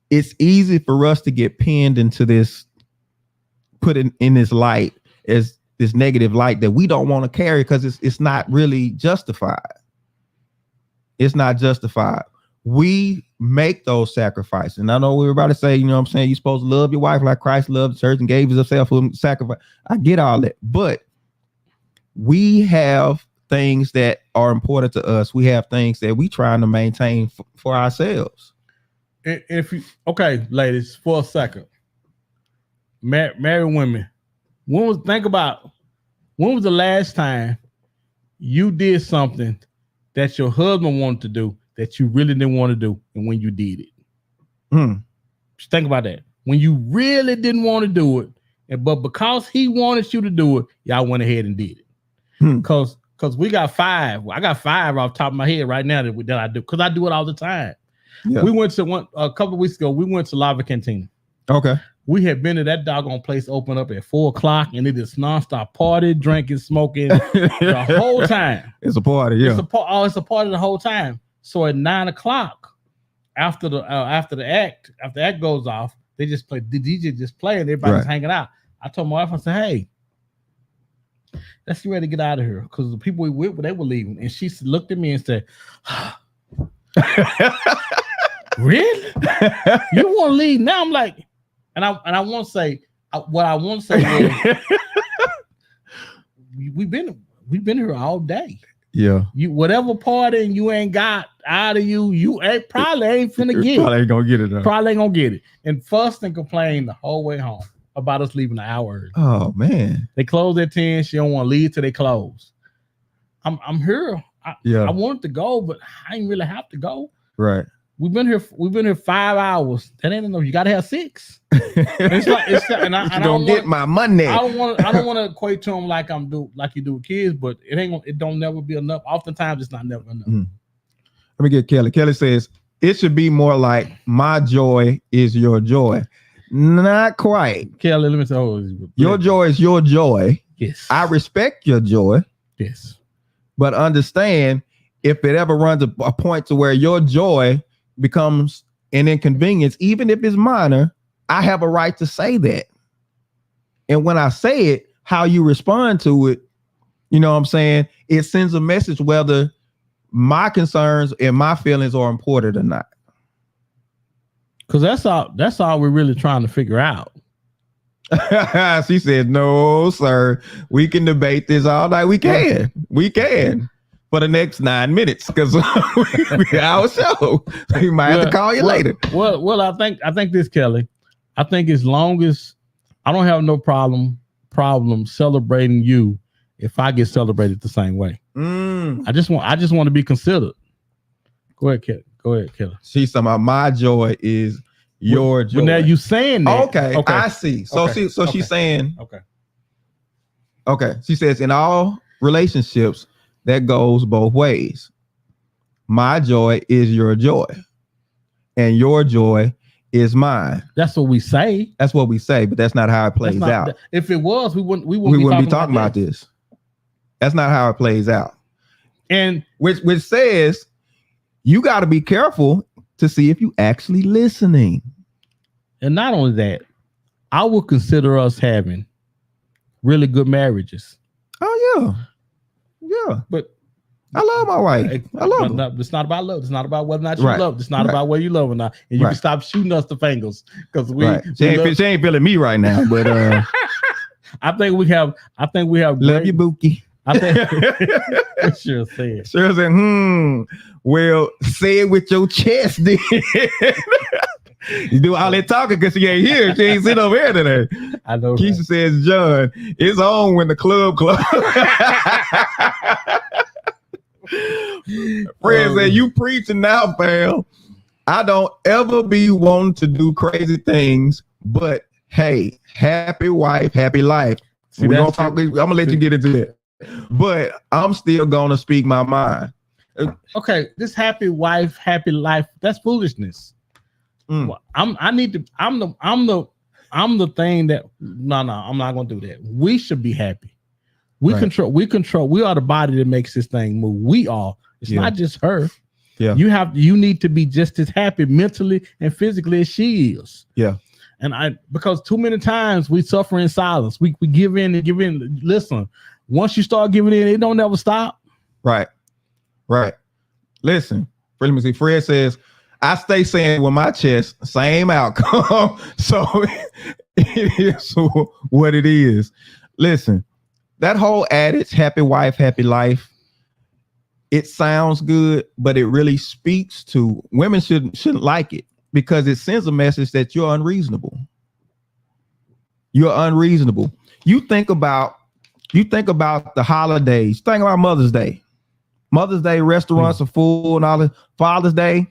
it's easy for us to get pinned into this, put in this light, as this negative light that we don't want to carry, because it's not really justified. It's not justified. We make those sacrifices. And I know we were about to say, you know what I'm saying, you're supposed to love your wife like Christ loved the church and gave himself for sacrifice. I get all that. But we have things that are important to us. We have things that we trying to maintain for ourselves. Okay, ladies, for a second. Married women. When was the last time you did something that your husband wanted to do that you really didn't want to do, and when you did it? Just think about that. When you really didn't want to do it, but because he wanted you to do it, y'all went ahead and did it. Cause we got 5. I got 5 off the top of my head right now that I do, because I do it all the time. Yeah. We went to a couple of weeks ago. We went to Lava Cantina. Okay. We had been to that doggone place open up at 4:00, and it is nonstop party, drinking, smoking the whole time. It's a party, yeah. It's a party the whole time. So at 9:00, after the act goes off, they just play. The DJ just playing. Everybody's hanging out. I told my wife, I said, "Hey, let's get ready to get out of here," because the people we with, they were leaving, and she looked at me and said, "Really? You want to leave now?" I'm like. And I want to say what I want to say is we've been here all day. Yeah. You whatever party you ain't got out of you probably ain't finna get it. Probably ain't gonna get it. Probably ain't gonna get it. And fussed and complained the whole way home about us leaving an hour early. Oh man. They close at 10. She don't want to leave till they close. I'm here. I wanted to go, but I didn't really have to go. Right. We've been here 5 hours. That ain't enough. You gotta have 6. And I don't get my money. I don't want to equate to them like you do with kids, but it don't never be enough. Oftentimes it's not never enough. Let me get Kelly. Kelly says it should be more like my joy is your joy. Not quite. Kelly, let me tell you. Your joy is your joy. Yes. I respect your joy. Yes. But understand, if it ever runs a point to where your joy becomes an inconvenience, even if it's minor, I have a right to say that. And when I say it, how you respond to it, you know what I'm saying? It sends a message whether my concerns and my feelings are important or not. Because that's all we're really trying to figure out. She said, no, sir. We can debate this all night. We can. For the next 9 minutes, because we our show. So you might have to call you later. Well, I think this, Kelly. I think as long as I don't have no problem celebrating you, if I get celebrated the same way. I just want to be considered. Go ahead, Kelly. She's talking about my joy is your joy. Well, now you saying that. Okay, I see. So she's saying. Okay. She says in all relationships, that goes both ways. My joy is your joy, and your joy is mine. That's what we say. That's what we say, but that's not how it plays out. If it was, we wouldn't be talking about this. That's not how it plays out. And which says you got to be careful to see if you actually listening. And not only that, I would consider us having really good marriages. Oh yeah. Yeah, but I love my wife. I love her. It's not about love. It's not about whether or not you love. It's not about whether you love or not. And you can stop shooting us the fingers because she ain't feeling me right now. But I think we have. Love you, Bookie. I think sure said. Sure said. Well, say it with your chest, then. You do all that talking because she ain't here. She ain't sitting over here today. I know. Keisha says, John, it's on when the club. Fred said, you preaching now, fam. I don't ever be wanting to do crazy things, but hey, happy wife, happy life. I'm gonna let you get into that. But I'm still gonna speak my mind. Okay, this happy wife, happy life, that's foolishness. I'm the thing that no, I'm not gonna do that. We should be happy. We control, we are the body that makes this thing move. We are. It's not just her. Yeah. You need to be just as happy mentally and physically as she is. Yeah. And because too many times we suffer in silence. We give in and give in. Listen, once you start giving in, it don't never stop. Right. Listen, let me see. Fred says, I stay saying with my chest, same outcome. So it is what it is. Listen, that whole adage, happy wife, happy life, it sounds good, but it really speaks to women shouldn't like it because it sends a message that you're unreasonable. You're unreasonable. You think about the holidays. Think about Mother's Day. Mother's Day restaurants are full and all the Father's Day.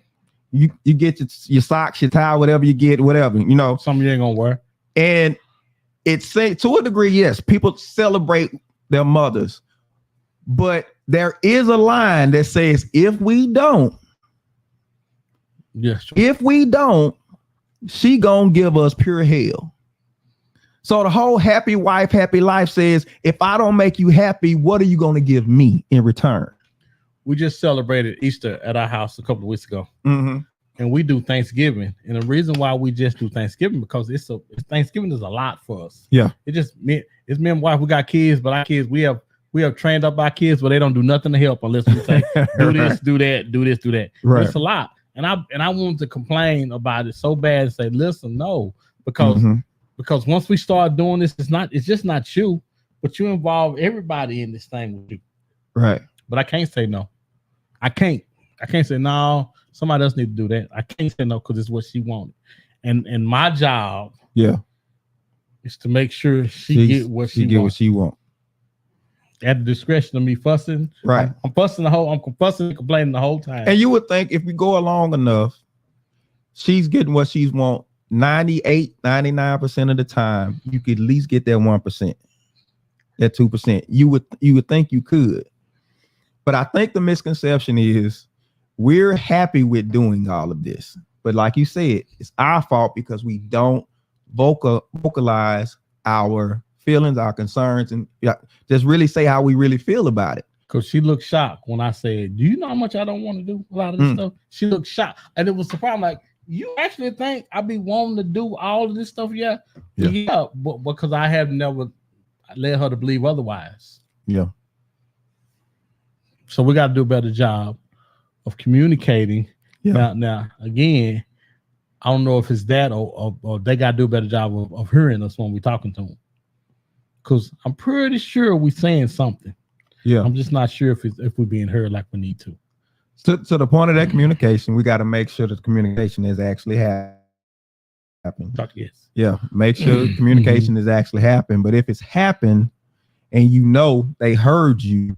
You get your socks, your tie, whatever you get, whatever, you know. Some you ain't gonna wear. And it's to a degree, yes, people celebrate their mothers. But there is a line that says, if we don't, if we don't, she gonna give us pure hell. So the whole happy wife, happy life says, if I don't make you happy, what are you gonna give me in return? We just celebrated Easter at our house a couple of weeks ago. Mm-hmm. And we do Thanksgiving. And the reason why we just do Thanksgiving, because Thanksgiving is a lot for us. Yeah. It's me and wife, we got kids, but our kids, we have trained up our kids, but they don't do nothing to help unless we say, do this, do that, do this, do that. Right. It's a lot. And I wanted to complain about it so bad and say, listen, no, because once we start doing this, it's just not you, but you involve everybody in this thing with you. Right. But I can't say no. I can't say no. Somebody else need to do that. I can't say no because it's what she wanted. And my job is to make sure she get what she wants. At the discretion of me fussing. Right. I'm fussing and complaining the whole time. And you would think if we go along enough, she's getting what she wants 98, 99% of the time. You could at least get that 1%, that 2%. You would think you could. But I think the misconception is we're happy with doing all of this. But like you said, it's our fault because we don't vocalize our feelings, our concerns, and just really say how we really feel about it. Because she looked shocked when I said, do you know how much I don't want to do a lot of this stuff? She looked shocked. And it was the problem, like, you actually think I be wanting to do all of this stuff? Yeah, but because I have never led her to believe otherwise. Yeah. So we got to do a better job of communicating. Yeah. Now, again, I don't know if it's that or they got to do a better job of hearing us when we're talking to them. Because I'm pretty sure we're saying something. Yeah. I'm just not sure if we're being heard like we need to. To the point of that communication, we got to make sure that the communication is actually happening. Yes. Yeah. Make sure the communication is actually happening. But if it's happened and you know they heard you,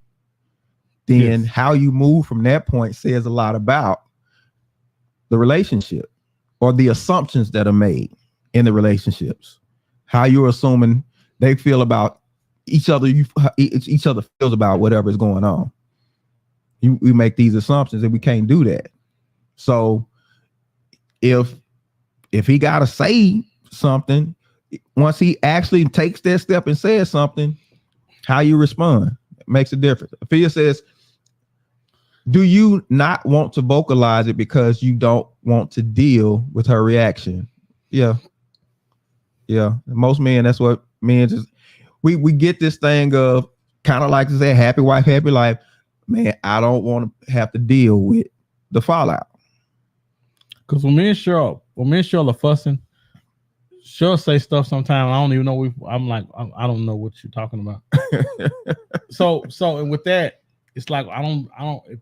then how you move from that point says a lot about the relationship or the assumptions that are made in the relationships. How you're assuming they feel about each other, each other feels about whatever is going on. We make these assumptions and we can't do that. So if he got to say something, once he actually takes that step and says something, how you respond makes a difference. Afia says, do you not want to vocalize it because you don't want to deal with her reaction? Yeah. Yeah. Most men, that's what men just, we get this thing of kind of like to say happy wife, happy life. Man, I don't want to have to deal with the fallout. Because when me and Cheryl are fussing, she'll say stuff sometimes. I don't even know. I'm like, I don't know what you're talking about. So and with that, it's like I don't.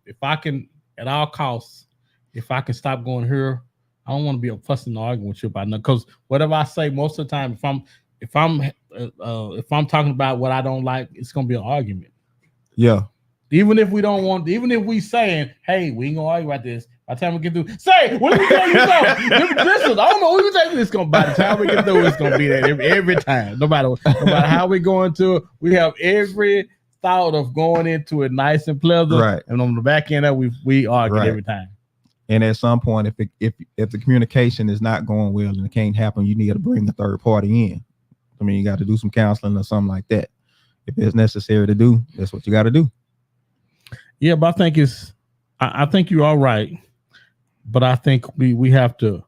If I can at all costs, if I can stop going here, I don't want to be a fussing and arguing with you about nothing. Because whatever I say, most of the time, if I'm talking about what I don't like, it's gonna be an argument. Yeah. Even if we saying, hey, we ain't gonna argue about this. By the time we get through, say, what are we going to do? Listen, I don't know what we think it's gonna. By the time we get through, it's gonna be that every time. No matter how we go into it, we have every thought of going into it nice and pleasant. Right. And on the back end of we argue every time. And at some point, if the communication is not going well and it can't happen, you need to bring the third party in. I mean, you got to do some counseling or something like that. If it's necessary to do, that's what you got to do. Yeah, but I think you're all right. But I think we have to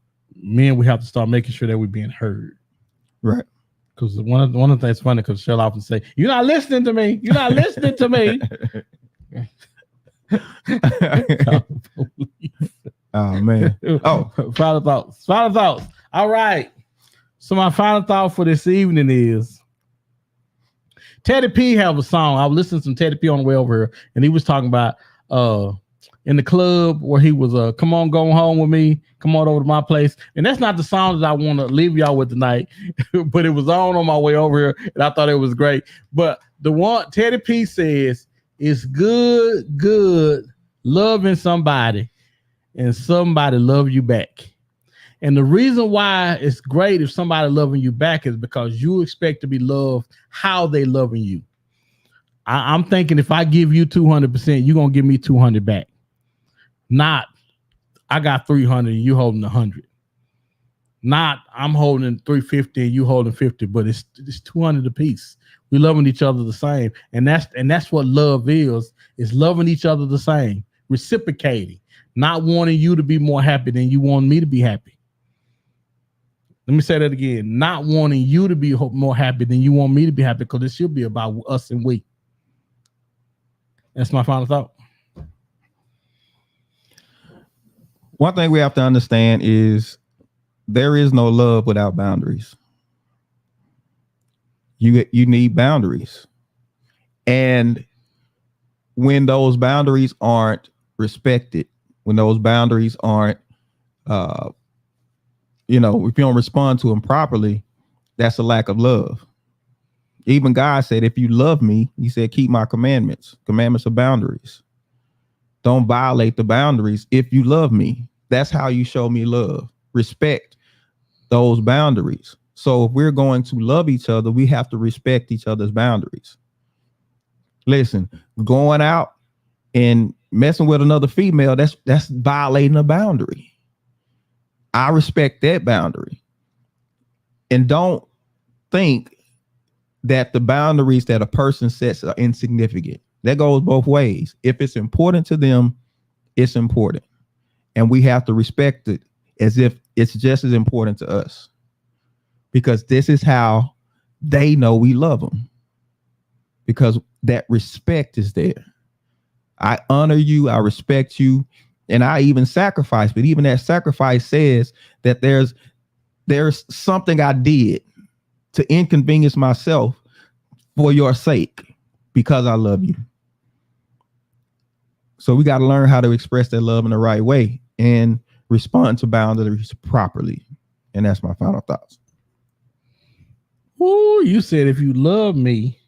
start making sure that we're being heard. Right. Because one of the things funny because she'll often say, you're not listening to me. You're not listening to me. Oh man. Oh, final thoughts. All right. So my final thought for this evening is Teddy P have a song. I was listening to some Teddy P on the way over here, and he was talking about in the club where he was come on, go home with me, come on over to my place. And that's not the song that I want to leave y'all with tonight, but it was on my way over here, and I thought it was great. But the one Teddy P says, it's good loving somebody and somebody love you back. And the reason why it's great if somebody loving you back is because you expect to be loved how they loving you. I'm thinking if I give you 200%, you're gonna give me 200 back. Not I got 300 and you holding 100. Not I'm holding 350 and you holding 50, but it's 200 apiece. We loving each other the same, and that's what love is loving each other the same, reciprocating, not wanting you to be more happy than you want me to be happy. Let me say that again. Not wanting you to be more happy than you want me to be happy, because it should be about us and we. That's my final thought. One thing we have to understand is there is no love without boundaries. You need boundaries. And when those boundaries aren't respected, when those boundaries aren't, if you don't respond to them properly, that's a lack of love. Even God said, if you love me, he said, keep my commandments. Commandments are boundaries. Don't violate the boundaries. If you love me, that's how you show me love. Respect those boundaries. So if we're going to love each other, we have to respect each other's boundaries. Listen, going out and messing with another female, that's violating a boundary. I respect that boundary. And don't think that the boundaries that a person sets are insignificant. That goes both ways. If it's important to them, it's important. And we have to respect it as if it's just as important to us. Because this is how they know we love them. Because that respect is there. I honor you, I respect you, and I even sacrifice. But even that sacrifice says that there's something I did to inconvenience myself for your sake, because I love you. So we got to learn how to express that love in the right way and respond to boundaries properly. And that's my final thoughts. Ooh, you said if you love me,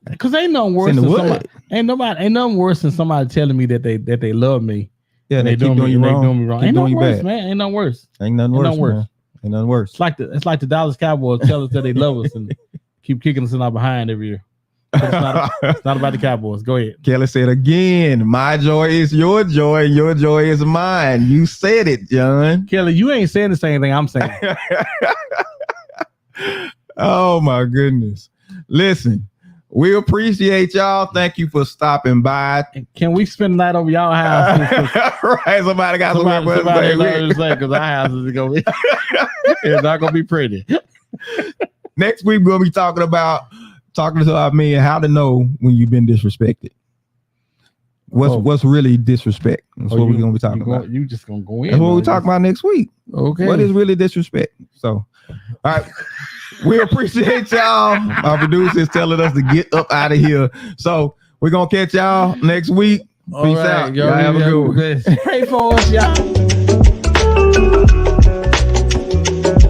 because ain't nothing worse than somebody, ain't nothing worse than somebody telling me that they love me. Yeah, they doing me wrong. Ain't nothing worse, man. Ain't nothing worse. Ain't nothing worse. Ain't nothing worse. It's like the Dallas Cowboys tell us that they love us and keep kicking us in our behind every year. It's not about the Cowboys. Go ahead. Kelly said again, my joy is your joy, and your joy is mine. You said it, John. Kelly, you ain't saying the same thing I'm saying. Oh my goodness. Listen, we appreciate y'all. Thank you for stopping by. Can we spend the night over y'all house? Right. Somebody got somebody to say, because our house is gonna be it's not gonna be pretty. Next week we're gonna be talking to our men how to know when you've been disrespected. What's really disrespect? That's what we're gonna be talking about. You just gonna go in. That's what we're talking about next week. Okay. What is really disrespect? So, all right. We appreciate y'all. Our producer is telling us to get up out of here. So we're gonna catch y'all next week. Peace out. Y'all have a good one. Pray for us, y'all.